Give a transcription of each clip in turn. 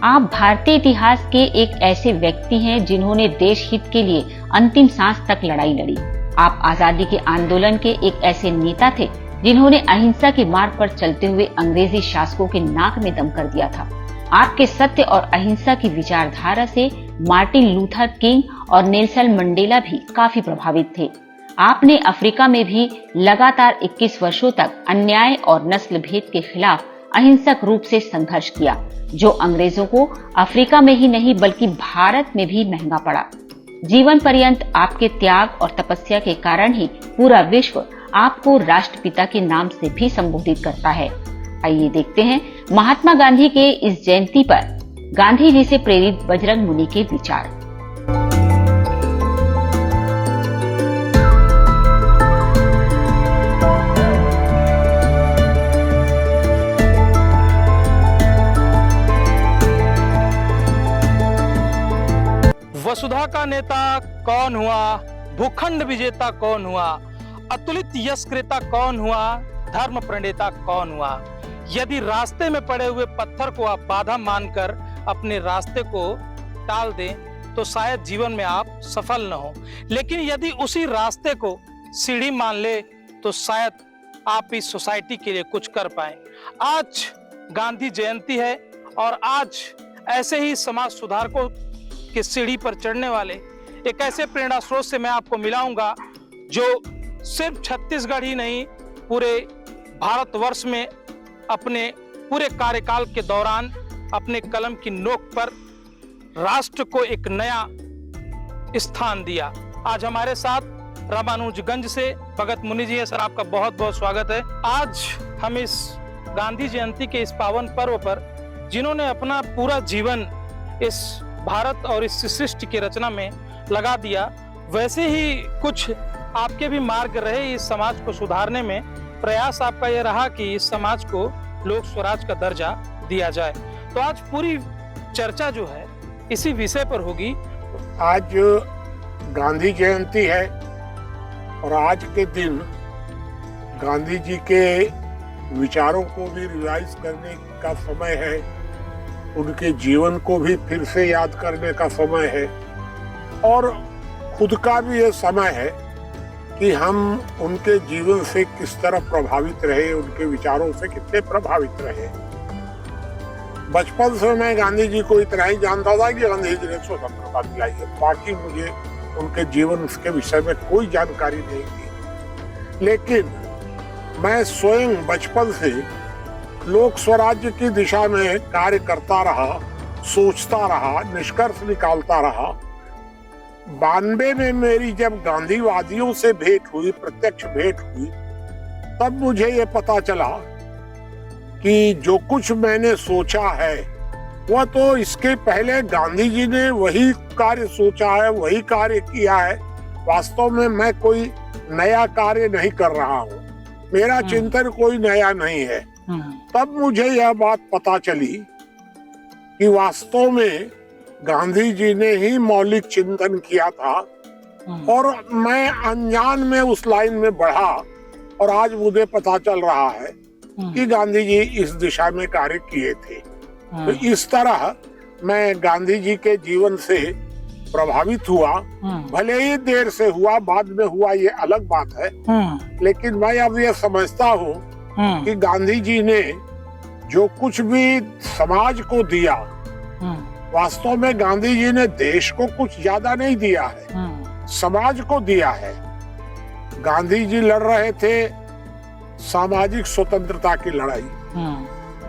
आप भारतीय इतिहास के एक ऐसे व्यक्ति हैं जिन्होंने देश हित के लिए अंतिम सांस तक लड़ाई लड़ी। आप आजादी के आंदोलन के एक ऐसे नेता थे जिन्होंने अहिंसा के मार्ग पर चलते हुए अंग्रेजी शासकों के नाक में दम कर दिया था। आपके सत्य और अहिंसा की विचारधारा से मार्टिन लूथर किंग और नेल्सन मंडेला भी काफी प्रभावित थे। आपने अफ्रीका में भी लगातार 21 वर्षों तक अन्याय और नस्ल भेद के खिलाफ अहिंसक रूप से संघर्ष किया, जो अंग्रेजों को अफ्रीका में ही नहीं बल्कि भारत में भी महंगा पड़ा। जीवन पर्यंत आपके त्याग और तपस्या के कारण ही पूरा विश्व आपको राष्ट्रपिता के नाम से भी संबोधित करता है। आइए देखते हैं महात्मा गांधी के इस जयंती पर गांधी जी से प्रेरित बजरंग मुनि के विचार। वसुधा का नेता कौन हुआ, भूखंड विजेता कौन हुआ, अतुलित यश क्रेता कौन हुआ, धर्म प्रणेता कौन हुआ। यदि रास्ते में पड़े हुए पत्थर को आप बाधा मानकर अपने रास्ते को टाल दें तो शायद जीवन में आप सफल न हो, लेकिन यदि उसी रास्ते को सीढ़ी मान ले तो शायद आप इस सोसाइटी के लिए कुछ कर पाए। आज गांधी जयंती है और आज ऐसे ही समाज सुधारकों की सीढ़ी पर चढ़ने वाले एक ऐसे प्रेरणा स्रोत से मैं आपको मिलाऊंगा जो सिर्फ छत्तीसगढ़ ही नहीं पूरे भारतवर्ष में अपने पूरे कार्यकाल के दौरान अपने कलम की नोक पर राष्ट्र को एक नया स्थान दिया। आज हमारे साथ रामानुजगंज से भगत मुनि जी है। सर, आपका बहुत बहुत स्वागत है। आज हम इस गांधी जयंती के इस पावन पर्व पर जिन्होंने अपना पूरा जीवन इस भारत और इस सृष्टि की रचना में लगा दिया, वैसे ही कुछ आपके भी मार्ग रहे इस समाज को सुधारने में। प्रयास आपका यह रहा कि इस समाज को लोक स्वराज का दर्जा दिया जाए। तो आज पूरी चर्चा जो है इसी विषय पर होगी। आज गांधी जयंती है और आज के दिन गांधी जी के विचारों को भी रिवाइज करने का समय है, उनके जीवन को भी फिर से याद करने का समय है और खुद का भी ये समय है कि हम उनके जीवन से किस तरह प्रभावित रहे, उनके विचारों से कितने प्रभावित रहे। बचपन से मैं गांधी जी को इतना ही जानता था कि गांधी जी ने स्वतंत्रता दिलाई है, बाकी मुझे उनके जीवन के विषय में कोई जानकारी नहीं थी। लेकिन मैं स्वयं बचपन से लोक स्वराज्य की दिशा में कार्य करता रहा, सोचता रहा, निष्कर्ष निकालता रहा। 92 में मेरी जब गांधीवादियों से भेंट हुई, प्रत्यक्ष भेंट हुई, तब मुझे ये पता चला कि जो कुछ मैंने सोचा है वह तो इसके पहले गांधी जी ने वही कार्य सोचा है, वही कार्य किया है। वास्तव में मैं कोई नया कार्य नहीं कर रहा हूँ, मेरा चिंतन कोई नया नहीं है। तब मुझे यह बात पता चली कि वास्तव में गांधी जी ने ही मौलिक चिंतन किया था और मैं अनजान में उस लाइन में बढ़ा और आज मुझे पता चल रहा है कि गांधी जी इस दिशा में कार्य किए थे। तो इस तरह मैं गांधी जी के जीवन से प्रभावित हुआ, भले ही देर से हुआ, बाद में हुआ ये अलग बात है, लेकिन मैं अब ये समझता हूँ कि गांधी जी ने जो कुछ भी समाज को दिया, वास्तव में गांधी जी ने देश को कुछ ज्यादा नहीं दिया है, समाज को दिया है। गांधी जी लड़ रहे थे सामाजिक स्वतंत्रता की लड़ाई,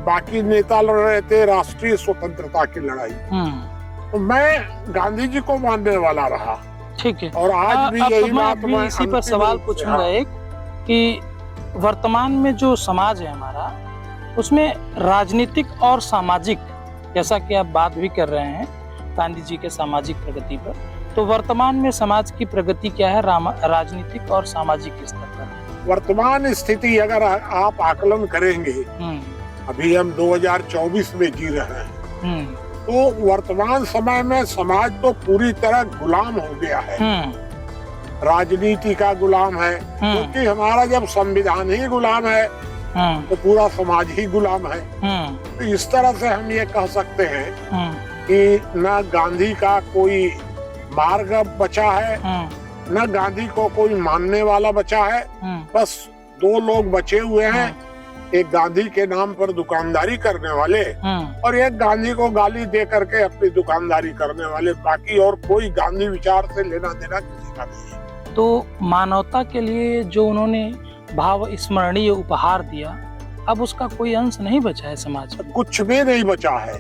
बाकी नेता लड़ रहे थे राष्ट्रीय स्वतंत्रता की लड़ाई। तो मैं गांधी जी को मानने वाला रहा। ठीक है, और आज भी यही बात मैं इसी पर सवाल पूछूंगा एक कि वर्तमान में जो समाज है हमारा, उसमें राजनीतिक और सामाजिक, जैसा कि आप बात भी कर रहे हैं गांधी जी के सामाजिक प्रगति पर, तो वर्तमान में समाज की प्रगति क्या है राजनीतिक और सामाजिक स्तर पर? वर्तमान स्थिति अगर आप आकलन करेंगे, अभी हम 2024 में जी रहे हैं, तो वर्तमान समय में समाज तो पूरी तरह गुलाम हो गया है, राजनीति का गुलाम है, क्योंकि हमारा जब संविधान ही गुलाम है तो पूरा समाज ही गुलाम है। तो इस तरह से हम ये कह सकते हैं कि न गांधी का कोई मार्ग अब बचा है, न गांधी को कोई मानने वाला बचा है। बस दो लोग बचे हुए हैं, एक गांधी के नाम पर दुकानदारी करने वाले और एक गांधी को गाली दे करके अपनी दुकानदारी करने वाले। बाकी और कोई गांधी विचार से लेना देना किसी का नहीं है। तो मानवता के लिए जो उन्होंने भाव स्मरणीय उपहार दिया, अब उसका कोई अंश नहीं बचा है समाज में। कुछ भी नहीं बचा है।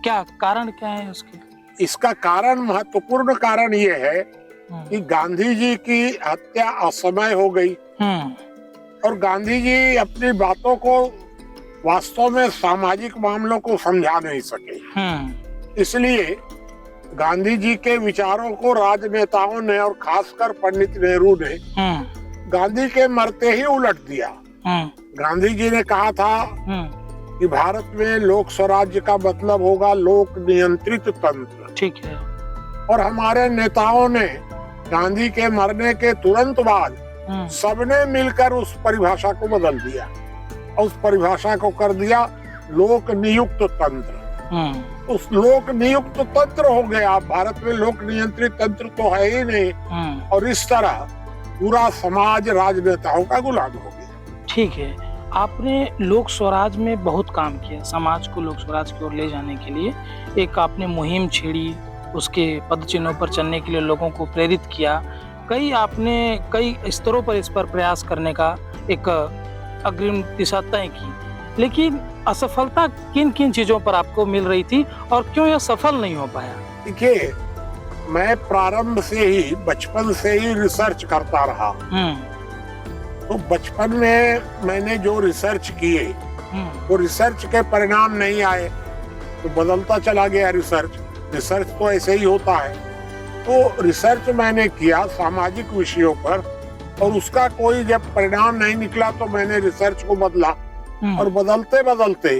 क्या कारण क्या है उसके? इसका कारण, महत्वपूर्ण कारण ये है कि गांधी जी की हत्या असमय हो गई और गांधी जी अपनी बातों को वास्तव में सामाजिक मामलों को समझा नहीं सके। इसलिए गांधी जी के विचारों को राजनेताओं ने और खासकर पंडित नेहरू ने गांधी के मरते ही उलट दिया। गांधी जी ने कहा था कि भारत में लोक स्वराज्य का मतलब होगा लोक नियंत्रित तंत्र। ठीक है। और हमारे नेताओं ने गांधी के मरने के तुरंत बाद सबने मिलकर उस परिभाषा को बदल दिया और उस परिभाषा को कर दिया लोक नियुक्त तंत्र। उस लोक नियुक्त तंत्र हो गया। भारत में लोक नियंत्रित तंत्र तो है ही नहीं और इस तरह पूरा समाज राजनेताओं का गुलाम हो गया। ठीक है, आपने लोक स्वराज में बहुत काम किया, समाज को लोक स्वराज की ओर ले जाने के लिए एक आपने मुहिम छेड़ी, उसके पद चिन्हों पर चलने के लिए लोगों को प्रेरित किया। आपने कई स्तरों पर इस पर प्रयास करने का एक अग्रिम दिशा तय की, लेकिन असफलता किन किन चीजों पर आपको मिल रही थी और क्यों यह सफल नहीं हो पाया? देखिए, मैं प्रारंभ से ही, बचपन से ही रिसर्च करता रहा। तो बचपन में मैंने जो रिसर्च किए वो रिसर्च के परिणाम नहीं आए तो बदलता चला गया रिसर्च तो ऐसे ही होता है। तो रिसर्च मैंने किया सामाजिक विषयों पर और उसका कोई जब परिणाम नहीं निकला तो मैंने रिसर्च को बदला और बदलते बदलते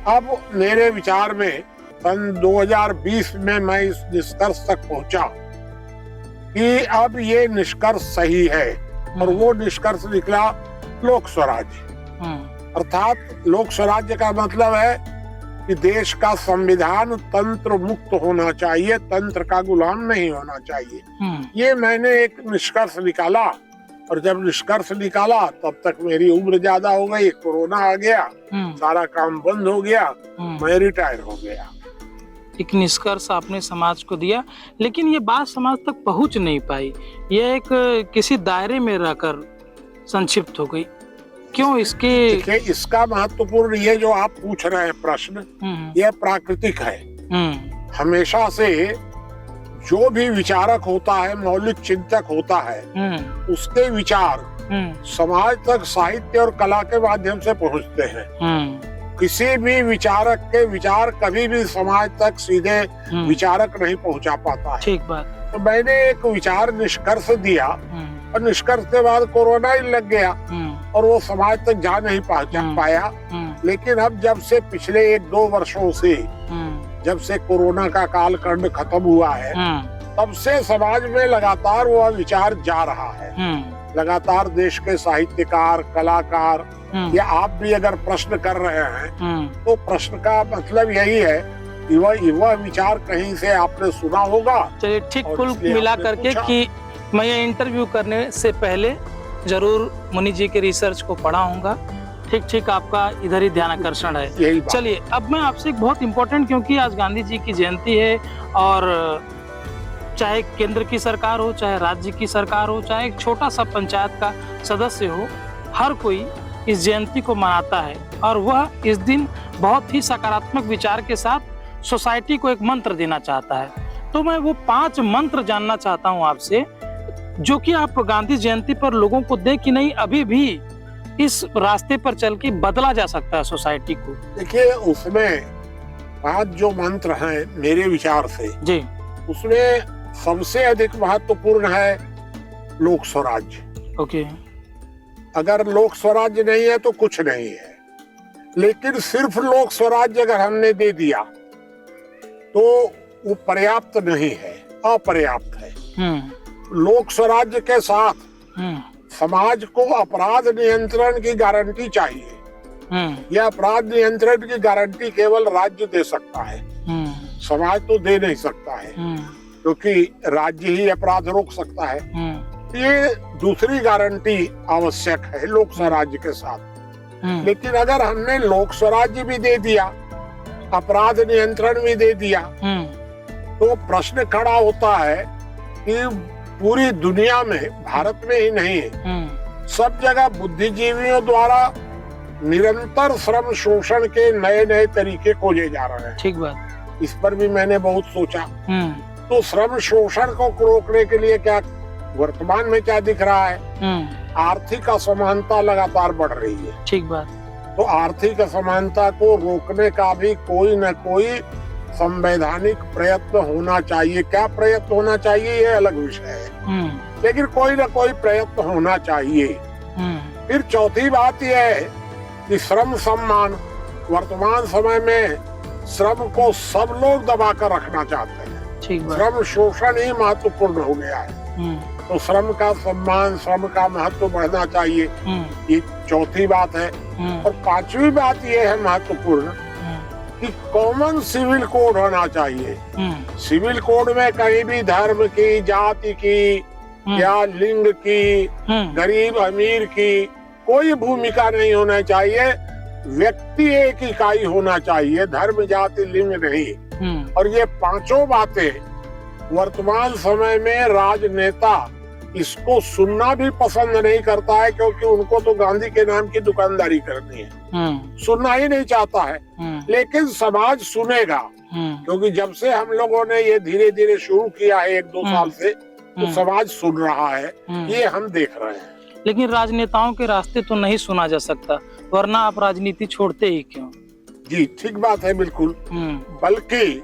अब मेरे विचार में सन 2020 में मैं इस निष्कर्ष तक पहुंचा कि अब ये निष्कर्ष सही है और वो निष्कर्ष निकला लोक स्वराज्य। अर्थात लोक स्वराज्य का मतलब है कि देश का संविधान तंत्र मुक्त होना चाहिए, तंत्र का गुलाम नहीं होना चाहिए। ये मैंने एक निष्कर्ष निकाला और जब निष्कर्ष निकाला तब तक मेरी उम्र ज्यादा हो गई, कोरोना आ गया, सारा काम बंद हो गया, मैं रिटायर हो गया। एक निष्कर्ष आपने समाज को दिया, लेकिन ये बात समाज तक पहुंच नहीं पाई, ये एक किसी दायरे में रहकर संक्षिप्त हो गई। क्यों? इसका महत्वपूर्ण ये जो आप पूछ रहे हैं प्रश्न, ये प्राकृतिक है। हमेशा से जो भी विचारक होता है, मौलिक चिंतक होता है, उसके विचार समाज तक साहित्य और कला के माध्यम से पहुंचते हैं। किसी भी विचारक के विचार कभी भी समाज तक सीधे विचारक नहीं पहुंचा पाता है। ठीक बात। तो मैंने एक विचार निष्कर्ष दिया और निष्कर्ष के बाद कोरोना ही लग गया और वो समाज तक जा नहीं पाया। लेकिन अब जब से पिछले 1-2 वर्षों से जब से कोरोना का कालखंड खत्म हुआ है तब से समाज में लगातार वो विचार जा रहा है। लगातार देश के साहित्यकार, कलाकार या आप भी अगर प्रश्न कर रहे हैं तो प्रश्न का मतलब यही है कि वह विचार कहीं से आपने सुना होगा। चलिए, ठीक कुल मिला करके कि मैं ये इंटरव्यू करने से पहले जरूर मुनि जी के रिसर्च को पढ़ा हूँगा। ठीक आपका इधर ही ध्यान आकर्षण है। चलिए, अब मैं आपसे एक बहुत इम्पोर्टेंट, क्योंकि आज गांधी जी की जयंती है और चाहे केंद्र की सरकार हो, चाहे राज्य की सरकार हो, चाहे एक छोटा सा पंचायत का सदस्य हो, हर कोई इस जयंती को मनाता है और वह इस दिन बहुत ही सकारात्मक विचार के साथ सोसाइटी को एक मंत्र देना चाहता है। तो मैं वो 5 मंत्र जानना चाहता हूँ आपसे, जो कि आप गांधी जयंती पर लोगों को दे कि नहीं, अभी भी इस रास्ते पर चल के बदला जा सकता है सोसाइटी को। देखिए, उसमें 5 जो मंत्र हैं मेरे विचार से जी, उसमें सबसे अधिक महत्वपूर्ण है लोक स्वराज्य। ओके। अगर लोक स्वराज्य नहीं है तो कुछ नहीं है, लेकिन सिर्फ लोक स्वराज्य अगर हमने दे दिया तो वो पर्याप्त नहीं है, अपर्याप्त है। लोक स्वराज्य के साथ समाज को अपराध नियंत्रण की गारंटी चाहिए। यह अपराध नियंत्रण की गारंटी केवल राज्य दे सकता है, समाज तो दे नहीं सकता है, क्योंकि राज्य ही अपराध रोक सकता है। ये दूसरी गारंटी आवश्यक है लोक स्वराज्य के साथ। लेकिन अगर हमने लोक स्वराज्य भी दे दिया, अपराध नियंत्रण भी दे दिया, तो प्रश्न खड़ा होता है कि पूरी दुनिया में, भारत में ही नहीं, सब जगह बुद्धिजीवियों द्वारा निरंतर श्रम शोषण के नए नए तरीके खोजे जा रहे हैं। ठीक बात। इस पर भी मैंने बहुत सोचा। तो श्रम शोषण को रोकने के लिए क्या वर्तमान में क्या दिख रहा है? आर्थिक असमानता लगातार बढ़ रही है। ठीक बात। तो आर्थिक असमानता को रोकने का भी कोई न कोई संवैधानिक प्रयत्न होना चाहिए। क्या प्रयत्न होना चाहिए ये अलग विषय है, लेकिन कोई न कोई प्रयत्न होना चाहिए। फिर चौथी बात यह है कि श्रम सम्मान, वर्तमान समय में श्रम को सब लोग दबा कर रखना चाहते हैं। ठीक बात। श्रम शोषण ही महत्वपूर्ण हो गया है। तो श्रम का सम्मान, श्रम का महत्व बढ़ना चाहिए, ये चौथी बात है। और पांचवी बात ये है महत्वपूर्ण कि कॉमन सिविल कोड होना चाहिए। सिविल कोड में कहीं भी धर्म की, जाति की या लिंग की, गरीब अमीर की कोई भूमिका नहीं होना चाहिए। व्यक्ति एक इकाई होना चाहिए, धर्म जाति लिंग नहीं। और ये पांचों बातें वर्तमान समय में राजनेता इसको सुनना भी पसंद नहीं करता है, क्योंकि उनको तो गांधी के नाम की दुकानदारी करनी है, सुनना ही नहीं चाहता है। लेकिन समाज सुनेगा, क्योंकि जब से हम लोगों ने ये धीरे धीरे शुरू किया है 1-2 साल से, तो समाज सुन रहा है, ये हम देख रहे हैं। लेकिन राजनेताओं के रास्ते तो नहीं सुना जा सकता, वरना आप राजनीति छोड़ते ही क्यों? जी ठीक बात है, बिल्कुल। बल्कि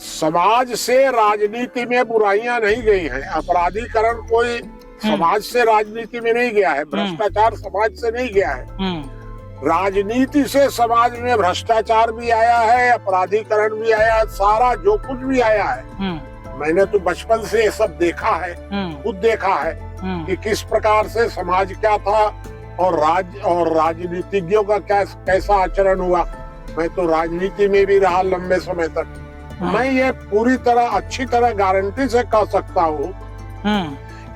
समाज से राजनीति में बुराइयां नहीं गई हैं। अपराधीकरण कोई समाज से राजनीति में नहीं गया है, भ्रष्टाचार समाज से नहीं गया है। राजनीति से समाज में भ्रष्टाचार भी आया है, अपराधीकरण भी आया है, सारा जो कुछ भी आया है। मैंने तो बचपन से ये सब देखा है, खुद देखा है कि किस प्रकार से समाज क्या था और राजनीतिज्ञों का कैसा आचरण हुआ। मैं तो राजनीति में भी रहा लंबे समय तक। मैं ये पूरी तरह अच्छी तरह गारंटी से कह सकता हूँ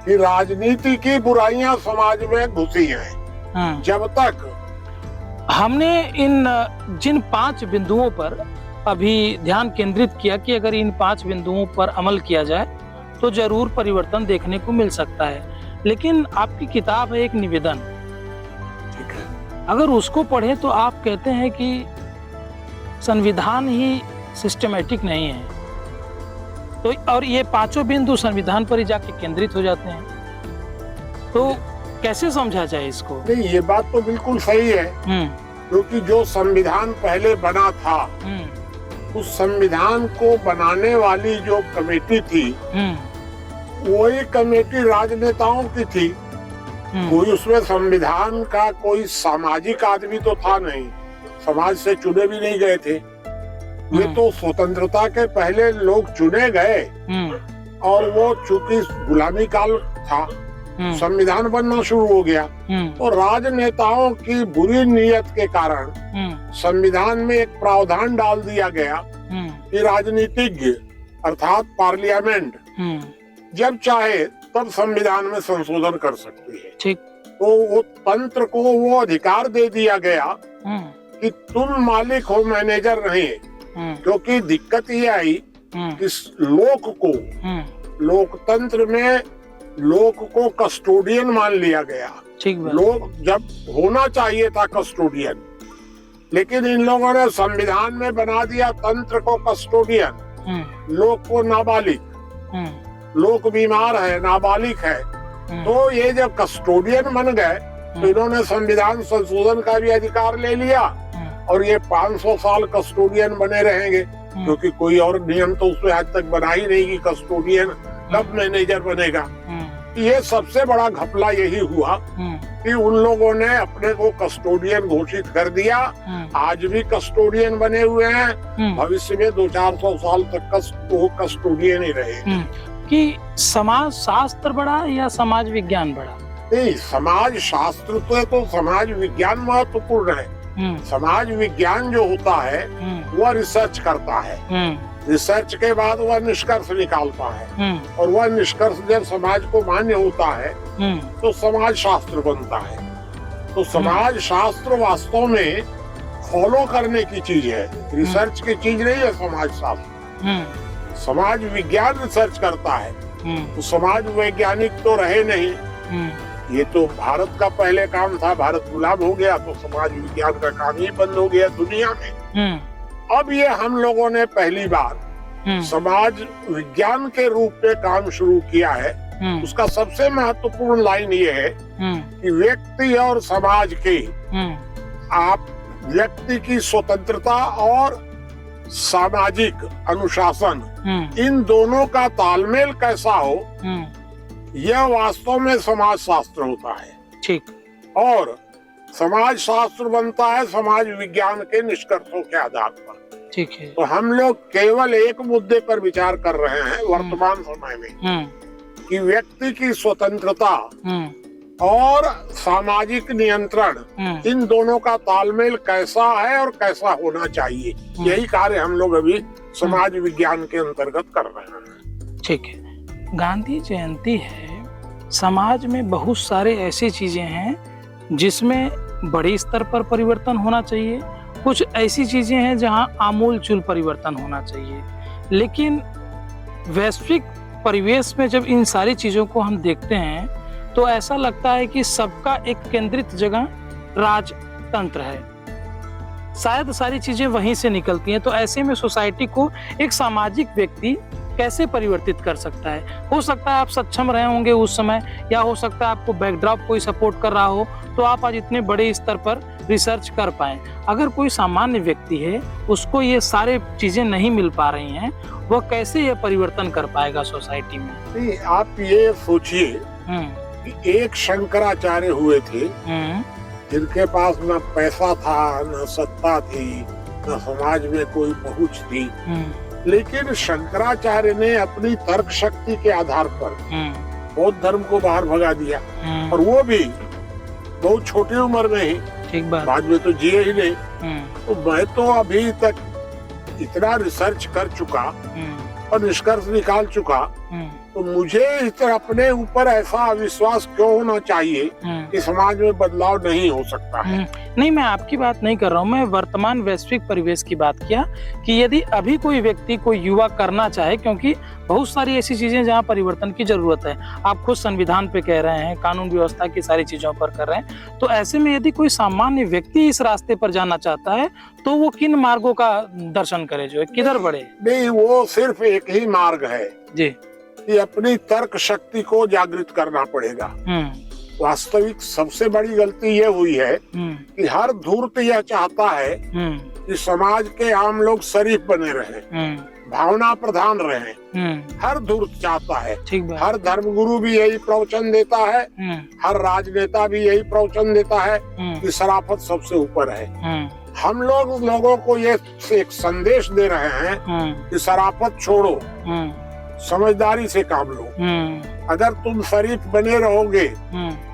कि राजनीति की बुराइयां समाज में घुसी हैं। जब तक हमने इन जिन 5 बिंदुओं पर अभी ध्यान केंद्रित किया कि अगर इन 5 बिंदुओं पर अमल किया जाए तो जरूर परिवर्तन देखने को मिल सकता है। लेकिन आपकी किताब है एक निवेदन, ठीक है, अगर उसको पढ़े तो आप कहते हैं कि संविधान ही सिस्टमैटिक नहीं है, तो और ये 5 बिंदु संविधान पर ही जाके केंद्रित हो जाते हैं, तो कैसे समझा जाए इसको? नहीं, ये बात तो बिल्कुल सही है, क्योंकि जो संविधान पहले बना था, उस संविधान को बनाने वाली जो कमेटी थी, वही कमेटी राजनेताओं की थी। कोई उसमें संविधान का कोई सामाजिक आदमी तो था नहीं, समाज से चुने भी नहीं गए थे। वे तो स्वतंत्रता के पहले लोग चुने गए, और वो चूंकि गुलामी काल था, संविधान बनना शुरू हो गया। तो राजनेताओं की बुरी नीयत के कारण संविधान में एक प्रावधान डाल दिया गया कि राजनीतिज्ञ अर्थात पार्लियामेंट जब चाहे तब संविधान में संशोधन कर सकती है। ठीक। तो वो तंत्र को वो अधिकार दे दिया गया कि तुम मालिक हो, मैनेजर नहीं। क्योंकि दिक्कत ये आई कि लोकतंत्र में लोक को कस्टोडियन मान लिया गया। ठीक। लोग जब होना चाहिए था कस्टोडियन, लेकिन इन लोगों ने संविधान में बना दिया तंत्र को कस्टोडियन, लोक को नाबालिग। लोक बीमार है, नाबालिग है, तो ये जब कस्टोडियन बन गए तो इन्होंने संविधान संशोधन का भी अधिकार ले लिया, और ये 500 साल कस्टोडियन बने रहेंगे, क्योंकि कोई और नियम तो उसमें आज तक बना ही नहीं कि कस्टोडियन कब मैनेजर बनेगा। ये सबसे बड़ा घपला यही हुआ कि उन लोगों ने अपने को कस्टोडियन घोषित कर दिया। आज भी कस्टोडियन बने हुए हैं, भविष्य में 200-400 साल तक वो कस्टोडियन ही रहे। कि समाज शास्त्र बड़ा या समाज विज्ञान बड़ा? नहीं, समाज शास्त्र तो समाज विज्ञान महत्वपूर्ण है। समाज विज्ञान जो होता है वह रिसर्च करता है, रिसर्च के बाद वह निष्कर्ष निकालता है, और वह निष्कर्ष जब समाज को मान्य होता है तो समाज शास्त्र बनता है। तो समाज शास्त्र वास्तव में फॉलो करने की चीज है, रिसर्च की चीज नहीं है समाज शास्त्र। समाज विज्ञान रिसर्च करता है, तो समाज वैज्ञानिक तो रहे नहीं। ये तो भारत का पहले काम था, भारत गुलाम हो गया तो समाज विज्ञान का काम ही बंद हो गया दुनिया में। अब ये हम लोगों ने पहली बार समाज विज्ञान के रूप में काम शुरू किया है। उसका सबसे महत्वपूर्ण लाइन ये है कि व्यक्ति और समाज के आप व्यक्ति की स्वतंत्रता और सामाजिक अनुशासन इन दोनों का तालमेल कैसा हो, यह वास्तव में समाज शास्त्र होता है। ठीक। और समाज शास्त्र बनता है समाज विज्ञान के निष्कर्षों के आधार पर। ठीक है। तो हम लोग केवल एक मुद्दे पर विचार कर रहे हैं वर्तमान समय में कि व्यक्ति की स्वतंत्रता और सामाजिक नियंत्रण इन दोनों का तालमेल कैसा है और कैसा होना चाहिए, यही कार्य हम लोग अभी समाज विज्ञान के अंतर्गत कर रहे हैं। ठीक है। गांधी जयंती है, समाज में बहुत सारे ऐसी चीजें हैं जिसमें बड़े स्तर पर परिवर्तन होना चाहिए, कुछ ऐसी चीजें हैं जहां आमूलचूल परिवर्तन होना चाहिए। लेकिन वैश्विक परिवेश में जब इन सारी चीजों को हम देखते हैं तो ऐसा लगता है कि सबका एक केंद्रित जगह राजतंत्र है, शायद सारी चीजें वहीं से निकलती हैं। तो ऐसे में सोसाइटी को एक सामाजिक व्यक्ति कैसे परिवर्तित कर सकता है? हो सकता है आप सक्षम रहे होंगे उस समय, या हो सकता है आपको बैकड्रॉप कोई सपोर्ट कर रहा हो, तो आप आज इतने बड़े स्तर पर रिसर्च कर पाए। अगर कोई सामान्य व्यक्ति है, उसको ये सारे चीजें नहीं मिल पा रही हैं, वह कैसे ये परिवर्तन कर पाएगा सोसाइटी में? नहीं, आप ये सोचिए कि एक शंकराचार्य हुए थे जिनके पास न पैसा था, न सत्ता थी, न समाज में कोई पहुंच थी, लेकिन शंकराचार्य ने अपनी तर्क शक्ति के आधार पर बौद्ध धर्म को बाहर भगा दिया, और वो भी बहुत छोटी उम्र में ही। ठीक बात। बाद में तो जिए ही नहीं। तो मैं तो अभी तक इतना रिसर्च कर चुका और निष्कर्ष निकाल चुका, तो मुझे इस तरह अपने ऊपर ऐसा अविश्वास क्यों होना चाहिए कि समाज में बदलाव नहीं हो सकता है? नहीं, मैं आपकी बात नहीं कर रहा हूँ, मैं वर्तमान वैश्विक परिवेश की बात किया कि यदि अभी कोई व्यक्ति, कोई युवा करना चाहे, क्योंकि बहुत सारी ऐसी चीजें जहाँ परिवर्तन की जरूरत है, आप खुद संविधान पे कह रहे हैं, कानून व्यवस्था की सारी चीजों पर कर रहे हैं, तो ऐसे में यदि कोई सामान्य व्यक्ति इस रास्ते पर जाना चाहता है तो वो किन मार्गों का दर्शन करे, जो किधर बढ़े? नहीं, वो सिर्फ एक ही मार्ग है जी, कि अपनी तर्क शक्ति को जागृत करना पड़ेगा। वास्तविक सबसे बड़ी गलती ये हुई है कि हर धूर्त यह चाहता है कि समाज के आम लोग शरीफ बने रहें, भावना प्रधान रहें। हर धूर्त चाहता है। हर धर्मगुरु भी यही प्रवचन देता है, हर राजनेता भी यही प्रवचन देता है कि शराफत सबसे ऊपर है। हम लोगों को ये एक संदेश दे रहे हैं कि शराफत छोड़ो, समझदारी से काम लो। अगर तुम शरीफ बने रहोगे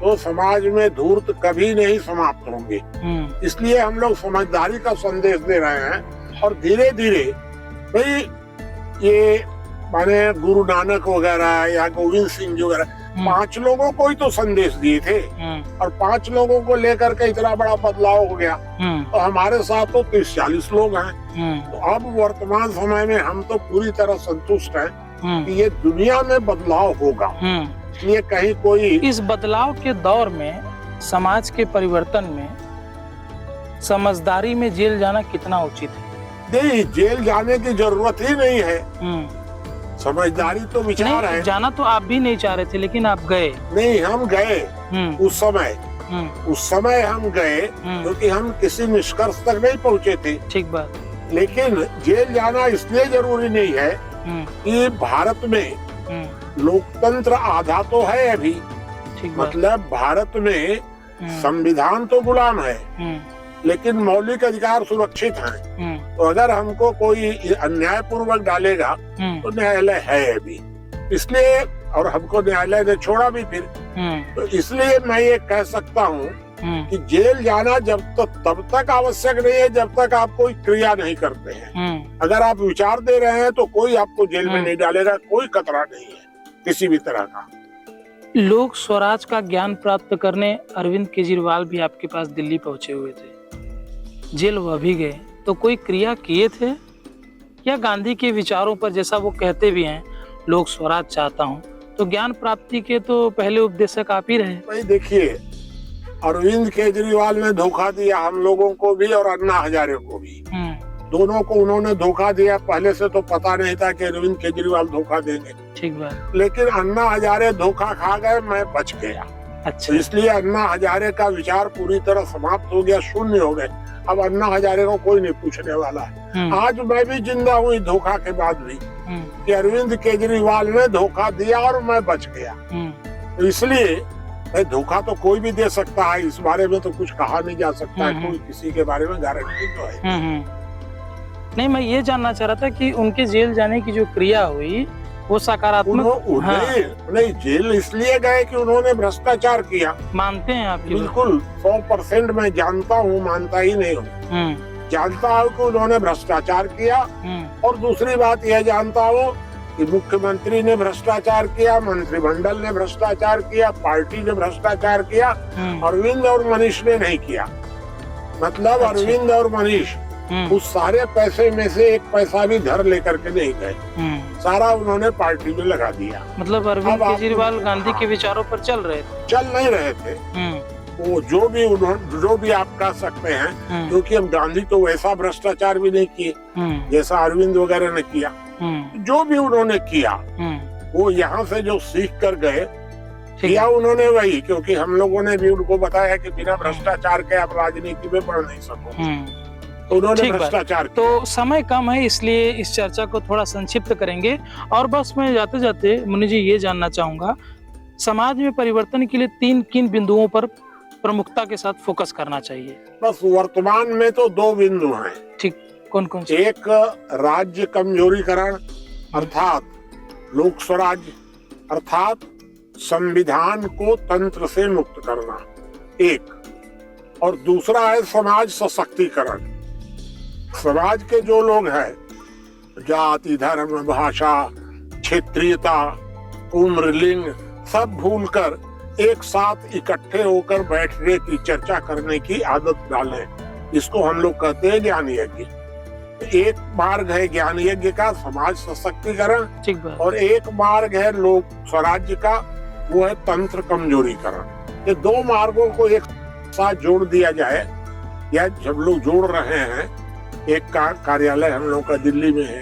तो समाज में धूर्त कभी नहीं समाप्त होंगे। इसलिए हम लोग समझदारी का संदेश दे रहे हैं, और धीरे धीरे भाई ये माने गुरु नानक वगैरह या गोविंद सिंह जी वगैरह 5 लोगों को ही तो संदेश दिए थे, और 5 लोगों को लेकर के इतना बड़ा बदलाव हो गया। तो हमारे साथ तो 30-40 लोग हैं। तो अब वर्तमान समय में हम तो पूरी तरह संतुष्ट हैं कि ये दुनिया में बदलाव होगा। ये कहीं कोई इस बदलाव के दौर में, समाज के परिवर्तन में समझदारी में जेल जाना कितना उचित है? नहीं, जेल जाने की जरूरत ही नहीं है। समझदारी तो विचार है। जाना तो आप भी नहीं चाह रहे थे, लेकिन आप गए। नहीं, हम गए उस समय हम गए क्योंकि हम किसी निष्कर्ष तक नहीं पहुँचे थे। ठीक बात। लेकिन जेल जाना इसलिए जरूरी नहीं है कि भारत में लोकतंत्र आधा तो है अभी। मतलब भारत में संविधान तो गुलाम है, लेकिन मौलिक अधिकार सुरक्षित हैं। तो अगर हमको कोई अन्याय पूर्वक डालेगा तो न्यायालय है अभी। इसलिए और हमको न्यायालय ने छोड़ा भी फिर। तो इसलिए मैं ये कह सकता हूँ कि जेल जाना तब तक आवश्यक नहीं है जब तक आप कोई क्रिया नहीं करते हैं। अगर आप विचार दे रहे हैं तो कोई आपको जेल में नहीं डालेगा, कोई खतरा नहीं है किसी भी तरह का। लोक स्वराज का ज्ञान प्राप्त करने अरविंद केजरीवाल भी आपके पास दिल्ली पहुंचे हुए थे, जेल वह भी गए, तो कोई क्रिया किए थे या गांधी के विचारों पर, जैसा वो कहते भी हैं लोक स्वराज चाहता हूं, तो ज्ञान प्राप्ति के तो पहले उपदेशक आप ही रहे। भाई देखिए, अरविंद केजरीवाल ने धोखा दिया हम लोगों को भी और अन्ना हजारे को भी। दोनों को उन्होंने धोखा दिया। पहले से तो पता नहीं था कि अरविंद केजरीवाल धोखा देंगे, ठीक बात, लेकिन अन्ना हजारे धोखा खा गए, मैं बच गया। अच्छा। तो इसलिए अन्ना हजारे का विचार पूरी तरह समाप्त हो गया, शून्य हो गए। अब अन्ना हजारे को कोई नहीं पूछने वाला है। आज मैं भी जिंदा हुई धोखा के बाद भी, कि अरविंद केजरीवाल ने धोखा दिया और मैं बच गया। तो इसलिए धोखा तो कोई भी दे सकता है, इस बारे में तो कुछ कहा नहीं जा सकता है, कोई किसी के बारे में गारंटी तो है नहीं। मैं ये जानना चाह रहा था कि उनके जेल जाने की जो क्रिया हुई वो सकारात्मक। नहीं, जेल इसलिए गए कि उन्होंने भ्रष्टाचार किया। मानते हैं आप? बिल्कुल 100% मैं जानता हूँ, मानता ही नहीं हूँ। जानता हूँ कि उन्होंने भ्रष्टाचार किया, और दूसरी बात यह जानता हूँ कि मुख्यमंत्री ने भ्रष्टाचार किया, मंत्रिमंडल ने भ्रष्टाचार किया, पार्टी ने भ्रष्टाचार किया, अरविंद और मनीष ने नहीं किया। मतलब अरविंद और मनीष उस सारे पैसे में से एक पैसा भी घर लेकर के नहीं गए, सारा उन्होंने पार्टी में लगा दिया। मतलब अरविंद केजरीवाल गांधी के विचारों पर चल नहीं रहे थे। वो जो भी आप कह सकते हैं, क्योंकि हम गांधी तो वैसा भ्रष्टाचार भी नहीं किए जैसा अरविंद वगैरह ने किया। जो भी उन्होंने किया वो यहाँ से जो सीख कर गए किया उन्होंने वही, क्योंकि हम लोगों ने भी उनको बताया कि बिना भ्रष्टाचार के आप राजनीति में बढ़ नहीं सकोगे, तो उन्होंने भ्रष्टाचार। तो समय कम है, इसलिए इस चर्चा को थोड़ा संक्षिप्त करेंगे। और बस मैं जाते जाते मुनि जी ये जानना चाहूंगा, समाज में परिवर्तन के लिए किन बिंदुओं पर प्रमुखता के साथ फोकस करना चाहिए? बस वर्तमान में तो 2 बिंदु हैं। ठीक, कौन कौन से? एक राज्य कमजोरीकरण, अर्थात लोक स्वराज, अर्थात संविधान को तंत्र से मुक्त करना एक, और दूसरा है समाज सशक्तिकरण। समाज के जो लोग हैं, जाति, धर्म, भाषा, क्षेत्रीयता, उम्र, लिंग सब भूलकर एक साथ इकट्ठे होकर बैठने की, चर्चा करने की आदत डालें। इसको हम लोग कहते हैं ज्ञान यज्ञ। एक मार्ग है ज्ञान यज्ञ का, समाज सशक्तिकरण, और एक मार्ग है लोक स्वराज्य का, वो है तंत्र कमजोरीकरण। ये 2 मार्गों को एक साथ जोड़ दिया जाए, या जब लोग जोड़ रहे हैं, एक का कार्यालय हम लोग का दिल्ली में है,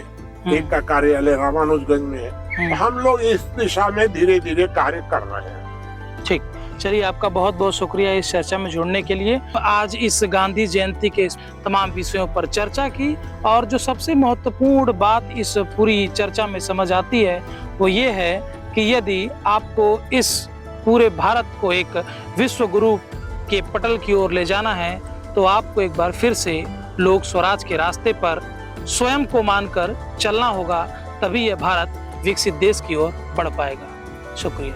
एक का कार्यालय रामानुजगंज में है, तो हम लोग इस दिशा में धीरे धीरे कार्य कर रहे हैं। ठीक, चलिए आपका बहुत बहुत शुक्रिया इस चर्चा में जुड़ने के लिए। आज इस गांधी जयंती के तमाम विषयों पर चर्चा की, और जो सबसे महत्वपूर्ण बात इस पूरी चर्चा में समझ आती है वो ये है कि यदि आपको इस पूरे भारत को एक विश्व गुरु के पटल की ओर ले जाना है, तो आपको एक बार फिर से लोक स्वराज के रास्ते पर स्वयं को मानकर चलना होगा, तभी यह भारत विकसित देश की ओर बढ़ पाएगा। शुक्रिया।